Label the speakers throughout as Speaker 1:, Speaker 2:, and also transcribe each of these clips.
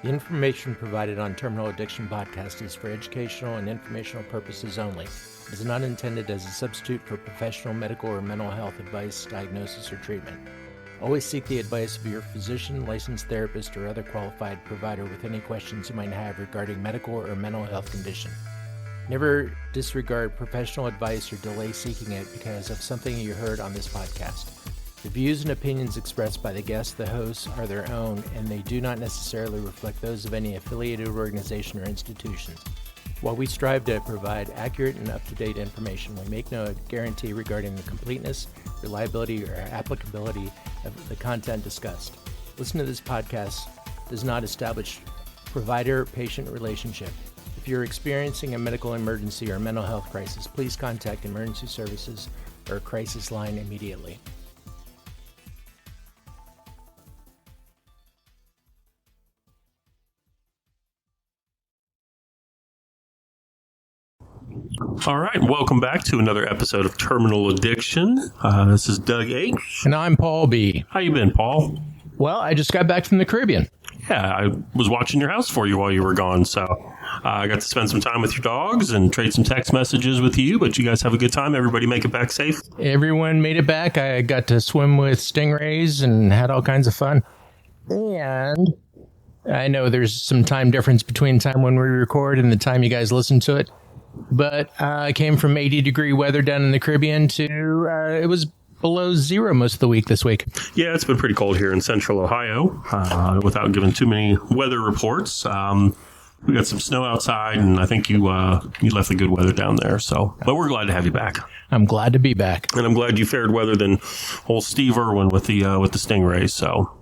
Speaker 1: The information provided on Terminal Addiction Podcast is for educational and informational purposes only. It is not intended as a substitute for professional medical or mental health advice, diagnosis, or treatment. Always seek the advice of your physician, licensed therapist, or other qualified provider with any questions you might have regarding medical or mental health condition. Never disregard professional advice or delay seeking it because of something you heard on this podcast. The views and opinions expressed by the guests, the hosts, are their own, and they do not necessarily reflect those of any affiliated organization or institutions. While we strive to provide accurate and up-to-date information, we make no guarantee regarding the completeness, reliability, or applicability of the content discussed. Listening to this podcast does not establish provider-patient relationship. If you're experiencing a medical emergency or mental health crisis, please contact emergency services or crisis line immediately.
Speaker 2: All right, welcome back to another episode of Terminal Addiction. This is Doug H.
Speaker 1: And I'm Paul B.
Speaker 2: How you been, Paul?
Speaker 1: Well, I just got back from the Caribbean.
Speaker 2: Yeah, I was watching your house for you while you were gone, so I got to spend some time with your dogs and trade some text messages with you, but you guys have a good time? Everybody make it back safe?
Speaker 1: Everyone made it back. I got to swim with stingrays and had all kinds of fun. And I know there's some time difference between time when we record and the time you guys listen to it. But I came from 80-degree weather down in the Caribbean to, it was below zero most of the week this week.
Speaker 2: Yeah, it's been pretty cold here in central Ohio, without giving too many weather reports. We got some snow outside, and I think you left the good weather down there. So, but we're glad to have you back.
Speaker 1: I'm glad to be back.
Speaker 2: And I'm glad you fared weather than old Steve Irwin with the stingrays, so...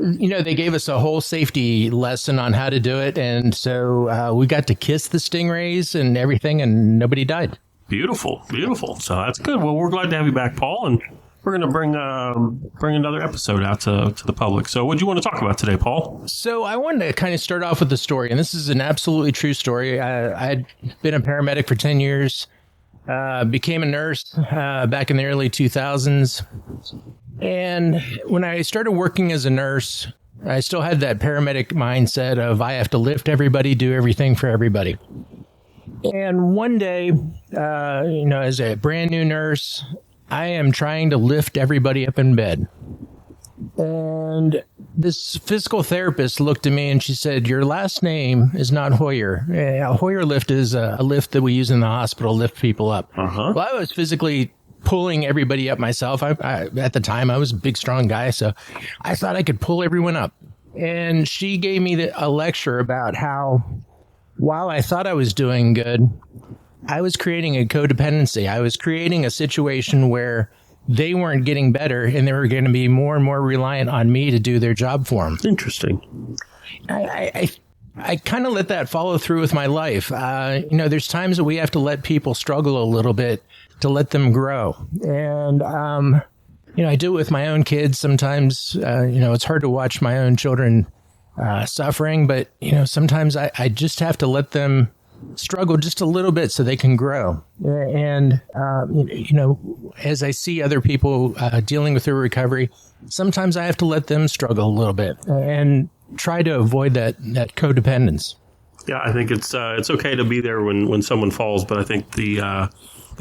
Speaker 1: You know, they gave us a whole safety lesson on how to do it, and so we got to kiss the stingrays and everything, and nobody died.
Speaker 2: Beautiful, beautiful. So that's good. Well, we're glad to have you back, Paul, and we're going to bring another episode out to the public. So what do you want to talk about today, Paul?
Speaker 1: So I wanted to kind of start off with a story, and this is an absolutely true story. I'd been a paramedic for 10 years, became a nurse back in the early 2000s. And when I started working as a nurse, I still had that paramedic mindset of I have to lift everybody, do everything for everybody. And one day, as a brand new nurse, I am trying to lift everybody up in bed. And this physical therapist looked at me and she said, "Your last name is not Hoyer. A Hoyer lift is a lift that we use in the hospital, lift people up."
Speaker 2: Uh-huh.
Speaker 1: Well, I was physically pulling everybody up myself. I at the time, I was a big, strong guy, so I thought I could pull everyone up. And she gave me a lecture about how, while I thought I was doing good, I was creating a codependency. I was creating a situation where they weren't getting better, and they were going to be more and more reliant on me to do their job for them.
Speaker 2: Interesting.
Speaker 1: I kind of let that follow through with my life. There's times that we have to let people struggle a little bit to let them grow. And, I do it with my own kids. Sometimes, it's hard to watch my own children suffering, but, sometimes I just have to let them struggle just a little bit so they can grow. And, as I see other people dealing with their recovery, sometimes I have to let them struggle a little bit and try to avoid that codependence.
Speaker 2: Yeah, I think it's okay to be there when someone falls, but I think the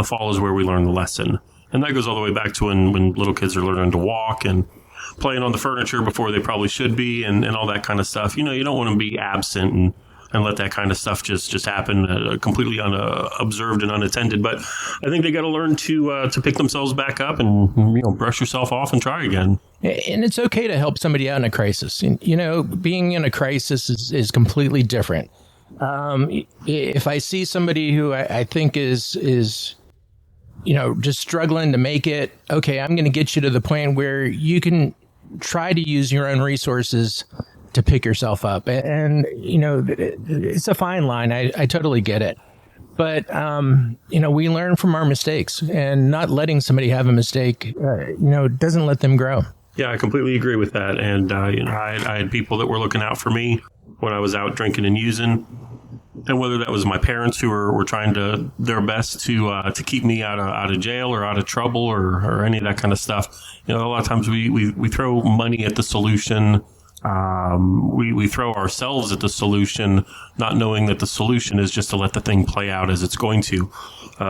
Speaker 2: fall is where we learn the lesson. And that goes all the way back to when little kids are learning to walk and playing on the furniture before they probably should be and all that kind of stuff. You don't want to be absent and let that kind of stuff just happen completely unobserved and unattended. But I think they got to learn to pick themselves back up and, brush yourself off and try again.
Speaker 1: And it's okay to help somebody out in a crisis. Being in a crisis is completely different. If I see somebody who I think is just struggling to make it, okay, I'm going to get you to the point where you can try to use your own resources to pick yourself up. And, it's a fine line. I totally get it. But, we learn from our mistakes, and not letting somebody have a mistake, doesn't let them grow.
Speaker 2: Yeah, I completely agree with that. And, I had people that were looking out for me when I was out drinking and using. And whether that was my parents who were trying their best to keep me out of jail or out of trouble or any of that kind of stuff. A lot of times we throw money at the solution We throw ourselves at the solution, not knowing that the solution is just to let the thing play out as it's going to.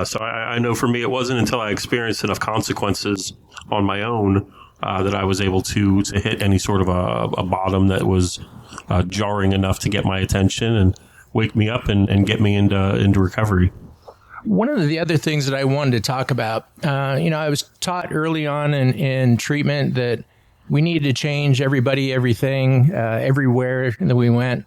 Speaker 2: So I know for me, it wasn't until I experienced enough consequences on my own that I was able to hit any sort of a bottom that was jarring enough to get my attention and wake me up and get me into recovery.
Speaker 1: One of the other things that I wanted to talk about, I was taught early on in treatment that we needed to change everybody, everything, everywhere that we went.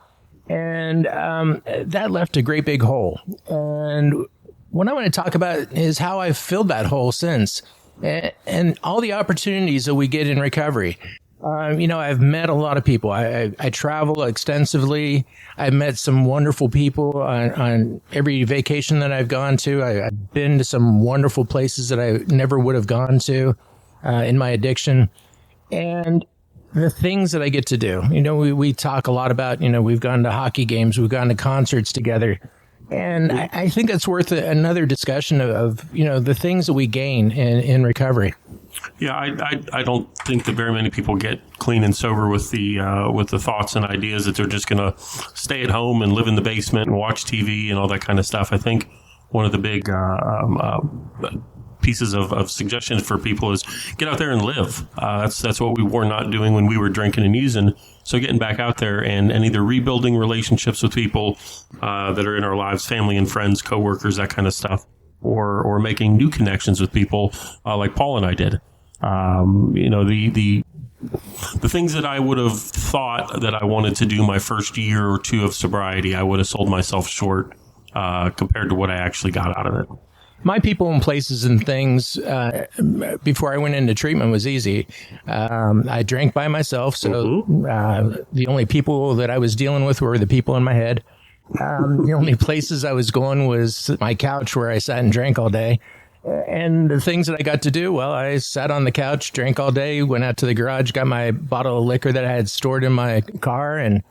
Speaker 1: And that left a great big hole. And what I want to talk about is how I've filled that hole since, and all the opportunities that we get in recovery. I've met a lot of people. I travel extensively. I've met some wonderful people on every vacation that I've gone to. I've been to some wonderful places that I never would have gone to in my addiction. And the things that I get to do, we talk a lot about, we've gone to hockey games, we've gone to concerts together. And I think that's worth another discussion of the things that we gain in recovery.
Speaker 2: Yeah, I don't think that very many people get clean and sober with the thoughts and ideas that they're just going to stay at home and live in the basement and watch TV and all that kind of stuff. I think one of the big pieces of suggestions for people is get out there and live. That's what we were not doing when we were drinking and using. So getting back out there and either rebuilding relationships with people that are in our lives, family and friends, coworkers, that kind of stuff, or making new connections with people like Paul and I did. The things that I would have thought that I wanted to do my first year or two of sobriety, I would have sold myself short compared to what I actually got out of it.
Speaker 1: My people and places and things before I went into treatment was easy. I drank by myself, so the only people that I was dealing with were the people in my head. The only places I was going was my couch where I sat and drank all day. And the things that I got to do, well, I sat on the couch, drank all day, went out to the garage, got my bottle of liquor that I had stored in my car and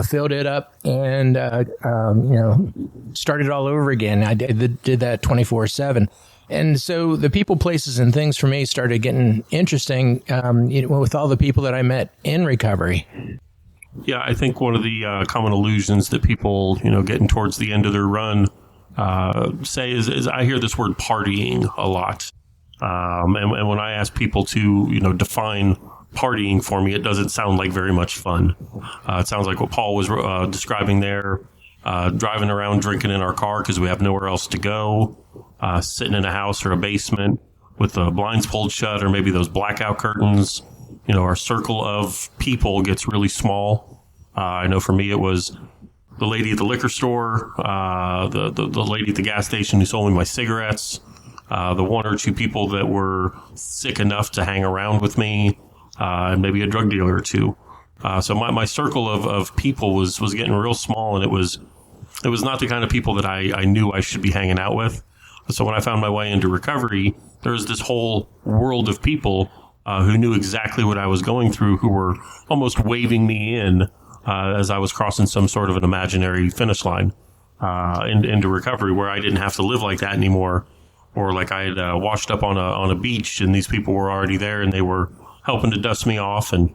Speaker 1: filled it up and, started all over again. I did that 24/7. And so the people, places, and things for me started getting interesting with all the people that I met in recovery.
Speaker 2: Yeah, I think one of the common illusions that people, getting towards the end of their run say is I hear this word partying a lot. And when I ask people to, define partying for me, it doesn't sound like very much fun. It sounds like what Paul was describing there, driving around drinking in our car because we have nowhere else to go, sitting in a house or a basement with the blinds pulled shut or maybe those blackout curtains. Our circle of people gets really small. I know for me it was the lady at the liquor store, the lady at the gas station who sold me my cigarettes, the one or two people that were sick enough to hang around with me, and maybe a drug dealer or two. So my circle of people was getting real small, and it was not the kind of people that I knew I should be hanging out with. So when I found my way into recovery, there was this whole world of people who knew exactly what I was going through, who were almost waving me in as I was crossing some sort of an imaginary finish line into recovery, where I didn't have to live like that anymore, or like I had washed up on a beach and these people were already there and they were helping to dust me off and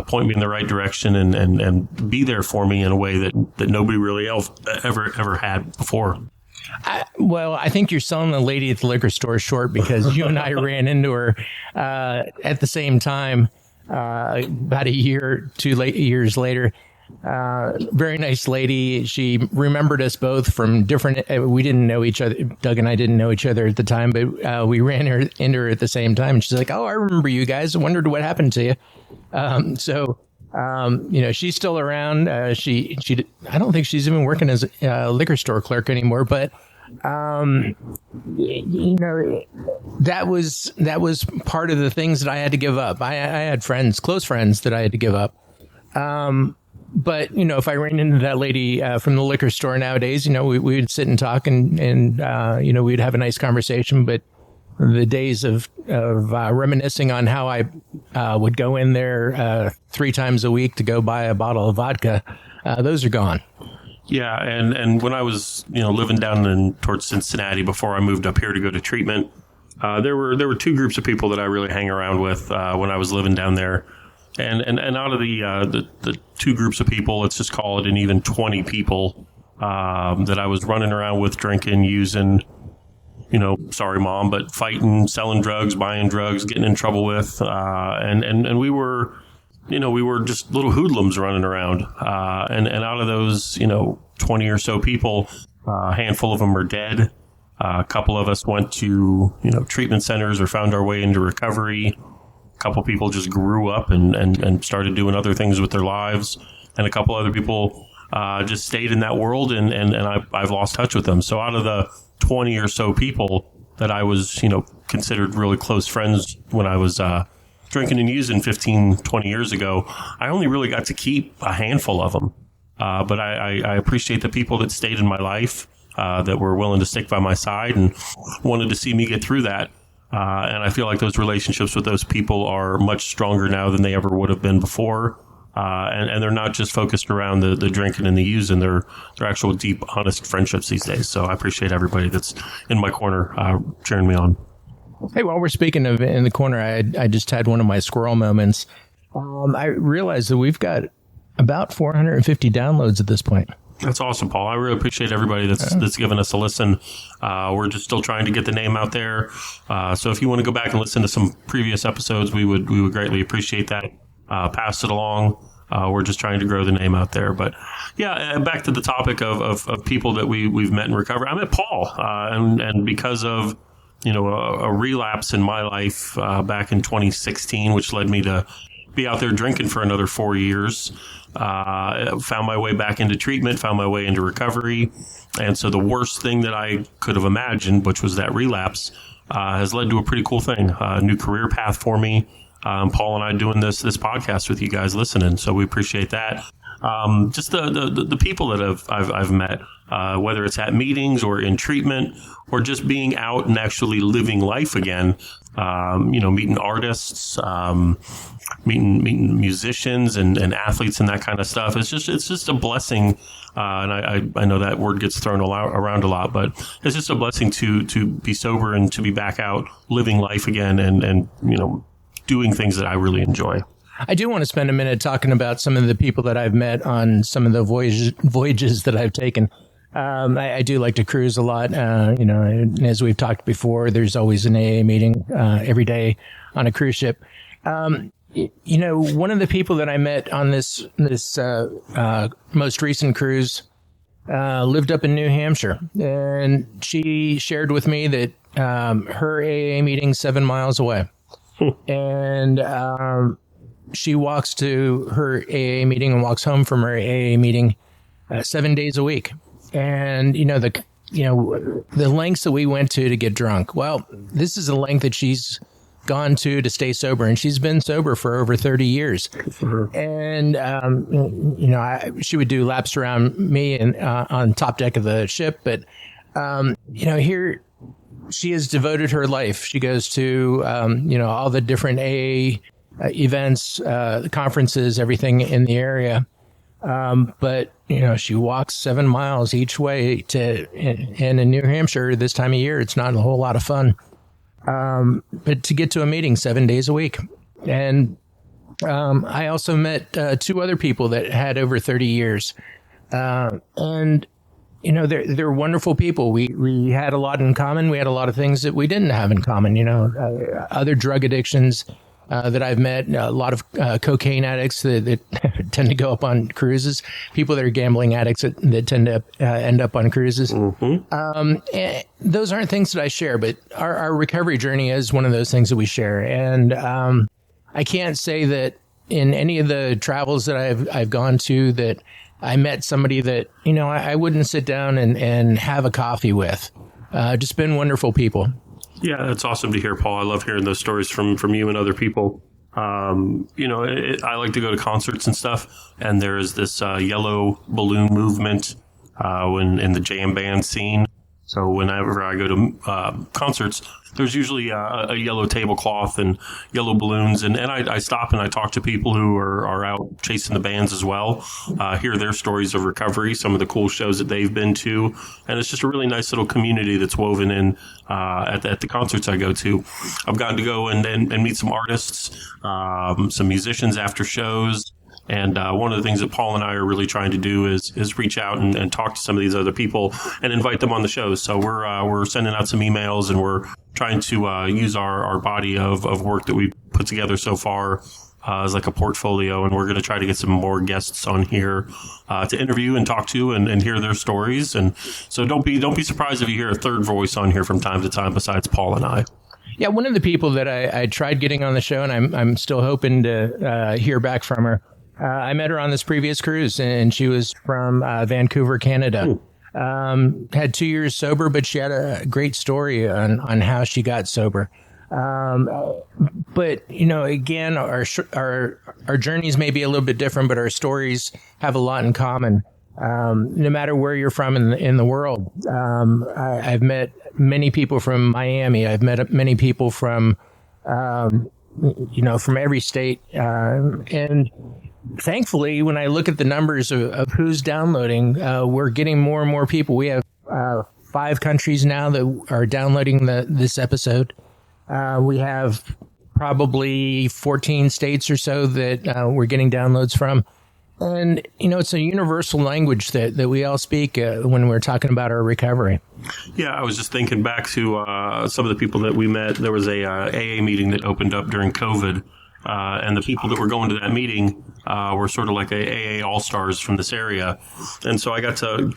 Speaker 2: point me in the right direction and be there for me in a way that nobody really else ever had before.
Speaker 1: I think you're selling the lady at the liquor store short, because you and I ran into her at the same time about a year, 2 years later. Very nice lady. She remembered us both from different, we didn't know each other. Doug and I didn't know each other at the time, but we ran into her at the same time. And she's like, "Oh, I remember you guys. I wondered what happened to you." She's still around. I don't think she's even working as a liquor store clerk anymore, but, that was part of the things that I had to give up. I had close friends that I had to give up. But, if I ran into that lady from the liquor store nowadays, we would sit and talk and we'd have a nice conversation. But the days of reminiscing on how I would go in there 3 times a week to go buy a bottle of vodka, those are gone.
Speaker 2: Yeah, and when I was living down towards Cincinnati before I moved up here to go to treatment, there were 2 groups of people that I really hang around with when I was living down there. And out of the two groups of people, let's just call it an even 20 people that I was running around with, drinking, using, sorry, Mom, but fighting, selling drugs, buying drugs, getting in trouble with. And we were, we were just little hoodlums running around. And out of those, 20 or so people, a handful of them are dead. A couple of us went to, treatment centers or found our way into recovery. A couple people just grew up and started doing other things with their lives. And a couple other people just stayed in that world, and I've lost touch with them. So out of the 20 or so people that I was, considered really close friends when I was drinking and using 15, 20 years ago, I only really got to keep a handful of them. But I appreciate the people that stayed in my life, that were willing to stick by my side and wanted to see me get through that. And I feel like those relationships with those people are much stronger now than they ever would have been before. And they're not just focused around the drinking and the using. They're actual deep, honest friendships these days. So I appreciate everybody that's in my corner, cheering me on.
Speaker 1: Hey, while we're speaking of in the corner, I just had one of my squirrel moments. I realized that we've got about 450 downloads at this point.
Speaker 2: That's awesome, Paul. I really appreciate everybody that's given us a listen. We're just still trying to get the name out there. So if you want to go back and listen to some previous episodes, we would greatly appreciate that. Pass it along. We're just trying to grow the name out there. But yeah, back to the topic of people that we've met in recovery. I met Paul, and because of a relapse in my life back in 2016, which led me to be out there drinking for another 4 years. Found my way back into treatment, found my way into recovery. And so the worst thing that I could have imagined, which was that relapse, has led to a pretty cool thing, a new career path for me. Paul and I doing this podcast with you guys listening. So we appreciate that. Just the people that I've met, whether it's at meetings or in treatment or just being out and actually living life again, meeting artists, meeting musicians and athletes and that kind of stuff. It's just a blessing. And I know that word gets thrown around a lot, but it's just a blessing to be sober and to be back out living life again and doing things that I really enjoy.
Speaker 1: I do want to spend a minute talking about some of the people that I've met on some of the voyages that I've taken. I do like to cruise a lot. As we've talked before, there's always an AA meeting every day on a cruise ship. One of the people that I met on this most recent cruise lived up in New Hampshire, and she shared with me that her AA meeting's 7 miles away. And she walks to her AA meeting and walks home from her AA meeting 7 days a week. And, the lengths that we went to get drunk. Well, this is the length that she's gone to stay sober. And she's been sober for over 30 years. And, she would do laps around me and on top deck of the ship. But, here she has devoted her life. She goes to, all the different AA events, conferences, everything in the area. But she walks 7 miles each way and in New Hampshire this time of year, it's not a whole lot of fun. But to get to a meeting 7 days a week. And, I also met, 2 other people that had over 30 years. And, they're wonderful people. We had a lot in common. We had a lot of things that we didn't have in common, other drug addictions, that I've met, a lot of cocaine addicts that tend to go up on cruises, people that are gambling addicts that tend to end up on cruises. Mm-hmm. Those aren't things that I share, but our recovery journey is one of those things that we share. And I can't say that in any of the travels that I've gone to that I met somebody that, I wouldn't sit down and have a coffee with. Just been wonderful people.
Speaker 2: Yeah, that's awesome to hear, Paul. I love hearing those stories from you and other people. I like to go to concerts and stuff, and there is this yellow balloon movement in the jam band scene. So whenever I go to concerts, there's usually a yellow tablecloth and yellow balloons. And I stop and I talk to people who are out chasing the bands as well, hear their stories of recovery, some of the cool shows that they've been to. And it's just a really nice little community that's woven in at the concerts I go to. I've gotten to go and meet some artists, some musicians after shows. And one of the things that Paul and I are really trying to do is reach out and talk to some of these other people and invite them on the shows. So we're sending out some emails, and we're trying to use our body of work that we put together so far as like a portfolio. And we're going to try to get some more guests on here to interview and talk to and hear their stories. And so don't be surprised if you hear a third voice on here from time to time besides Paul and I.
Speaker 1: Yeah, one of the people that I tried getting on the show, and I'm still hoping to hear back from her. I met her on this previous cruise, and she was from Vancouver, Canada. Had 2 years sober, but she had a great story on how she got sober. But again, our journeys may be a little bit different, but our stories have a lot in common. No matter where you're from in the world, I've met many people from Miami. I've met many people from from every state, and thankfully, when I look at the numbers of who's downloading, we're getting more and more people. We have 5 countries now that are downloading this episode. We have probably 14 states or so that we're getting downloads from. And, it's a universal language that we all speak when we're talking about our recovery.
Speaker 2: Yeah, I was just thinking back to some of the people that we met. There was a AA meeting that opened up during COVID. And the people that were going to that meeting were sort of like AA all-stars from this area. And so I got to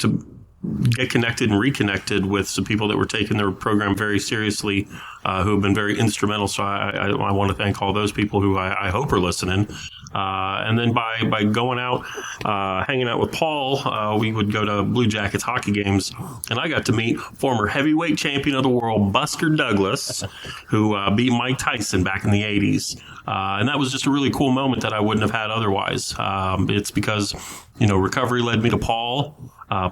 Speaker 2: get connected and reconnected with some people that were taking their program very seriously, who have been very instrumental. So I want to thank all those people who I hope are listening. And then by going out, hanging out with Paul, we would go to Blue Jackets hockey games, and I got to meet former heavyweight champion of the world, Buster Douglas, who beat Mike Tyson back in the 80s. And that was just a really cool moment that I wouldn't have had otherwise. It's because, recovery led me to Paul.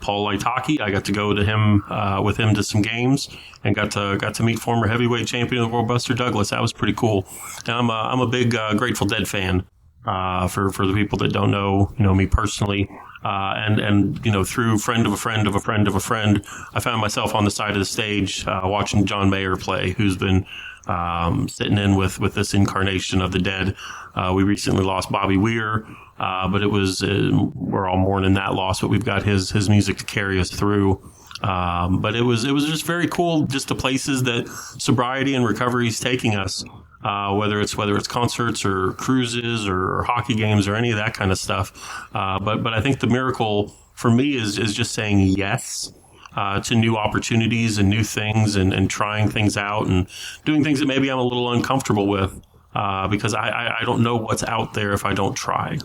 Speaker 2: Paul liked hockey. I got to go to him with him to some games and got to meet former heavyweight champion of the world, Buster Douglas. That was pretty cool. And I'm a big Grateful Dead fan. For the people that don't know me personally, and through friend of a friend of a friend of a friend, I found myself on the side of the stage watching John Mayer play, who's been sitting in with this incarnation of the dead. We recently lost Bobby Weir, but it was we're all mourning that loss, but we've got his music to carry us through. But it was just very cool, just the places that sobriety and recovery is taking us. Whether it's concerts or cruises or hockey games or any of that kind of stuff. But I think the miracle for me is just saying yes to new opportunities and new things and trying things out and doing things that maybe I'm a little uncomfortable with because I don't know what's out there if I don't try.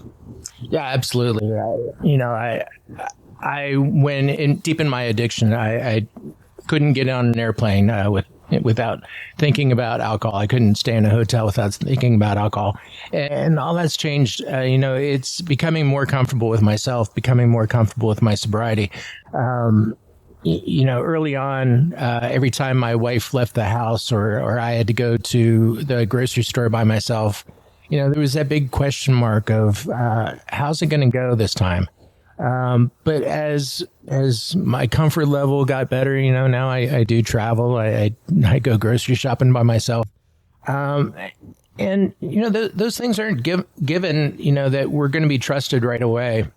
Speaker 1: Yeah, absolutely. I when deep in my addiction, I couldn't get on an airplane without thinking about alcohol. I couldn't stay in a hotel without thinking about alcohol. And all that's changed. It's becoming more comfortable with myself, becoming more comfortable with my sobriety. Early on, every time my wife left the house or I had to go to the grocery store by myself, there was that big question mark of how's it going to go this time? But as my comfort level got better, now I do travel. I go grocery shopping by myself. And those things aren't given, that we're going to be trusted right away.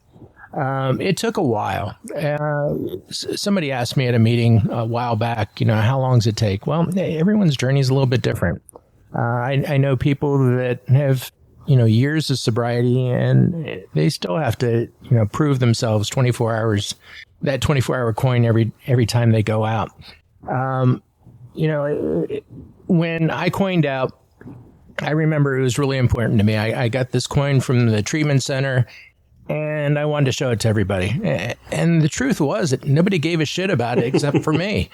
Speaker 1: It took a while. Somebody asked me at a meeting a while back, how long does it take? Well, everyone's journey is a little bit different. I know people that have years of sobriety, and they still have to, prove themselves 24 hours, that 24-hour coin every time they go out. When I coined out, I remember it was really important to me. I got this coin from the treatment center, and I wanted to show it to everybody. And the truth was that nobody gave a shit about it except for me.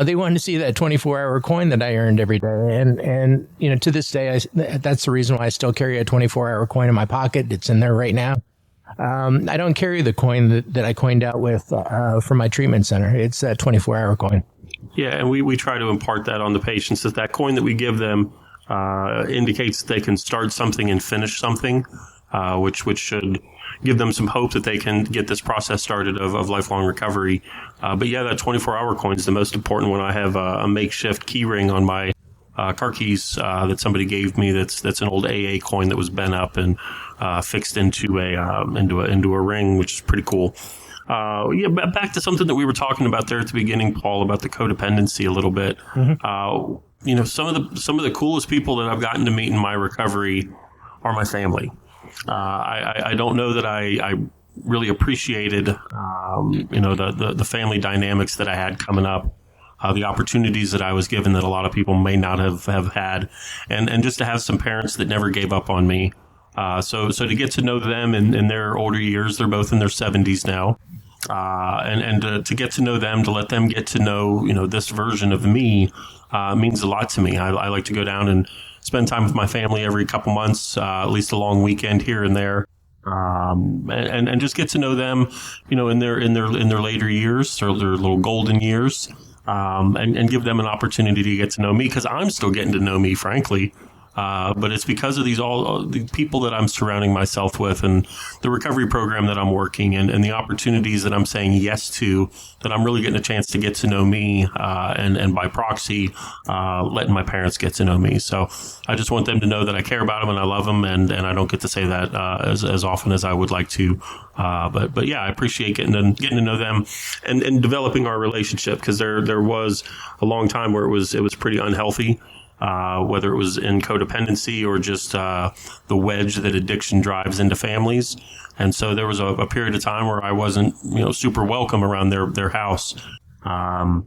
Speaker 1: They wanted to see that 24-hour coin that I earned every day. And to this day, that's the reason why I still carry a 24-hour coin in my pocket. It's in there right now. I don't carry the coin that I coined out with for my treatment center. It's that 24-hour coin.
Speaker 2: Yeah, and we try to impart that on the patients, that coin that we give them indicates that they can start something and finish something, which should give them some hope that they can get this process started of lifelong recovery. But yeah, that 24-hour coin is the most important one. I have a makeshift key ring on my car keys that somebody gave me. That's an old AA coin that was bent up and fixed into a ring, which is pretty cool. Yeah, back to something that we were talking about there at the beginning, Paul, about the codependency a little bit. Mm-hmm. Some of the coolest people that I've gotten to meet in my recovery are my family. I don't know that I really appreciated, the family dynamics that I had coming up, the opportunities that I was given that a lot of people may not have had, and just to have some parents that never gave up on me. So to get to know them in their older years, they're both in their 70s now. And to get to know them, to let them get to know, this version of me, means a lot to me. I like to go down and spend time with my family every couple months, at least a long weekend here and there. And just get to know them, in their later years, or their little golden years, and give them an opportunity to get to know me, because I'm still getting to know me, frankly. But it's because of all the people that I'm surrounding myself with, and the recovery program that I'm working, and the opportunities that I'm saying yes to, that I'm really getting a chance to get to know me, and by proxy, letting my parents get to know me. So I just want them to know that I care about them and I love them, and I don't get to say that as often as I would like to. But yeah, I appreciate getting to know them and developing our relationship, because there was a long time where it was pretty unhealthy. Whether it was in codependency or just the wedge that addiction drives into families. And so there was a period of time where I wasn't, super welcome around their house. And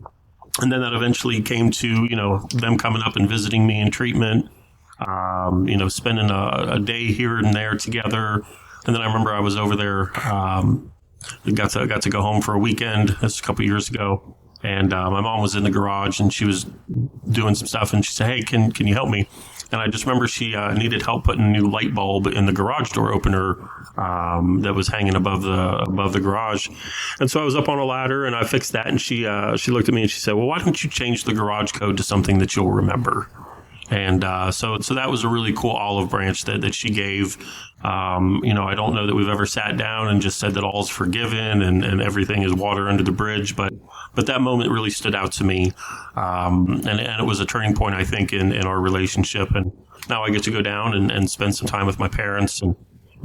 Speaker 2: then that eventually came to, them coming up and visiting me in treatment, spending a day here and there together. And then I remember I was over there, got to go home for a weekend. This was a couple years ago. And my mom was in the garage, and she was doing some stuff, and she said, "Hey, can you help me?" And I just remember she needed help putting a new light bulb in the garage door opener that was hanging above the garage. And so I was up on a ladder, and I fixed that. And she looked at me and she said, "Well, why don't you change the garage code to something that you'll remember?" And so that was a really cool olive branch that she gave. I don't know that we've ever sat down and just said that all's forgiven and everything is water under the bridge, but that moment really stood out to me. And it was a turning point, I think, in our relationship. And now I get to go down and spend some time with my parents and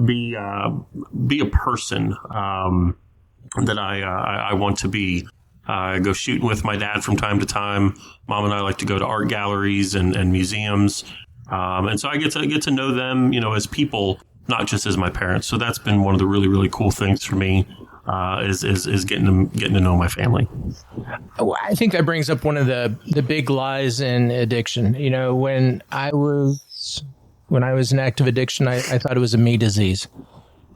Speaker 2: be a person that I want to be. I go shooting with my dad from time to time. Mom and I like to go to art galleries and museums. And so I get to know them, as people, not just as my parents. So that's been one of the really, really cool things for me, is getting to know my family.
Speaker 1: Well, I think that brings up one of the big lies in addiction. When I was in active addiction, I thought it was a me disease.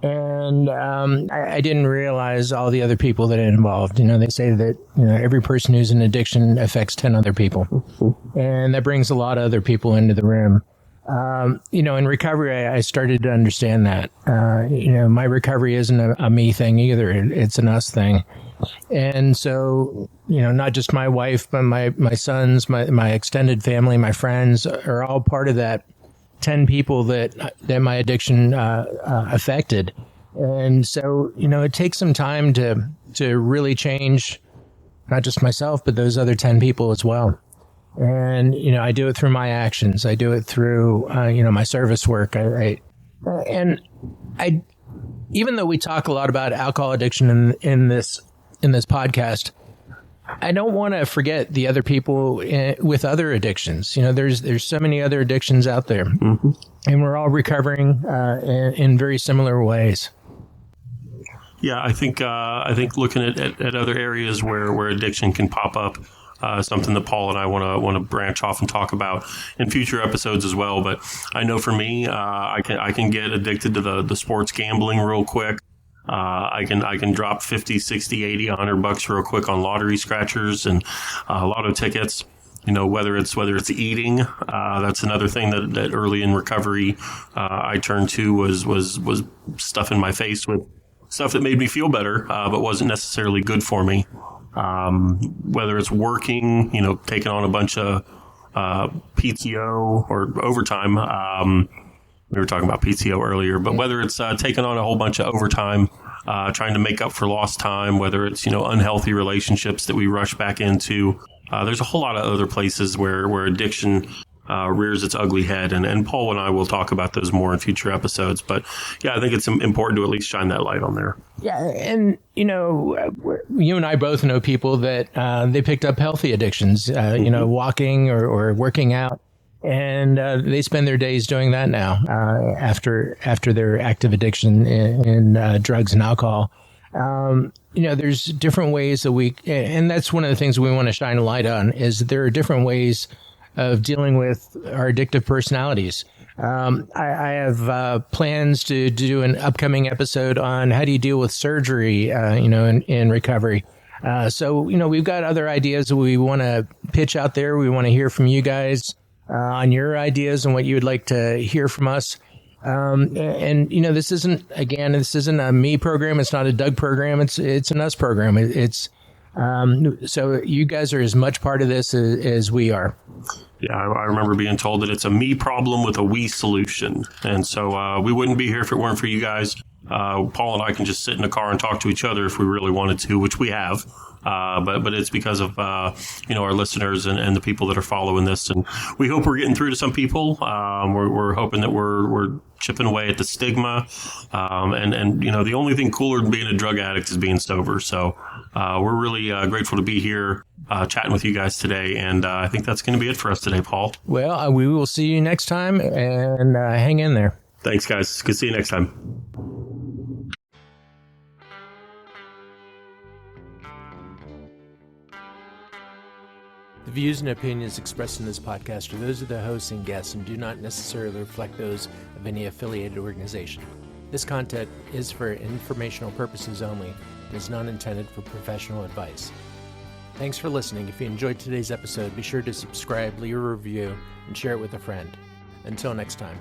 Speaker 1: And I didn't realize all the other people that it involved. They say that every person who's in addiction affects 10 other people, and that brings a lot of other people into the room. In recovery, I started to understand that. My recovery isn't a me thing either; it's an us thing. And so, not just my wife, but my sons, my extended family, my friends are all part of that 10 people that my addiction affected. And so, it takes some time to really change not just myself, but those other 10 people as well. And, I do it through my actions. I do it through, my service work. Even though we talk a lot about alcohol addiction in this podcast, I don't want to forget the other people with other addictions. There's so many other addictions out there, mm-hmm. and we're all recovering in very similar ways.
Speaker 2: Yeah, I think looking at other areas where addiction can pop up, something that Paul and I want to branch off and talk about in future episodes as well. But I know for me, I can get addicted to the sports gambling real quick. I can drop 50, 60, 80, $100 real quick on lottery scratchers and lotto tickets. whether it's eating. That's another thing that early in recovery I turned to was stuff in my face with stuff that made me feel better, but wasn't necessarily good for me. Whether it's working, taking on a bunch of PTO or overtime. We were talking about PTO earlier, but whether it's taking on a whole bunch of overtime, trying to make up for lost time, whether it's unhealthy relationships that we rush back into. There's a whole lot of other places where addiction rears its ugly head, and Paul and I will talk about those more in future episodes. But yeah, I think it's important to at least shine that light on there.
Speaker 1: Yeah, and you and I both know people that they picked up healthy addictions, walking or working out, and they spend their days doing that now after their active addiction in drugs and alcohol. There's different ways that and that's one of the things we want to shine a light on, is there are different ways of dealing with our addictive personalities. I have plans to do an upcoming episode on how do you deal with surgery, in recovery. So we've got other ideas that we want to pitch out there. We want to hear from you guys on your ideas and what you would like to hear from us. This isn't a me program. It's not a Doug program. It's an us program. So you guys are as much part of this as we are.
Speaker 2: Yeah, I remember being told that it's a me problem with a we solution. And so we wouldn't be here if it weren't for you guys. Paul and I can just sit in a car and talk to each other if we really wanted to, which we have. But it's because of, our listeners and the people that are following this. And we hope we're getting through to some people. We're hoping that we're chipping away at the stigma. The only thing cooler than being a drug addict is being sober. So we're really grateful to be here chatting with you guys today. And I think that's going to be it for us today, Paul.
Speaker 1: Well, we will see you next time, and hang in there.
Speaker 2: Thanks, guys. Good to see you next time.
Speaker 1: The views and opinions expressed in this podcast are those of the hosts and guests and do not necessarily reflect those of any affiliated organization. This content is for informational purposes only and is not intended for professional advice. Thanks for listening. If you enjoyed today's episode, be sure to subscribe, leave a review, and share it with a friend. Until next time.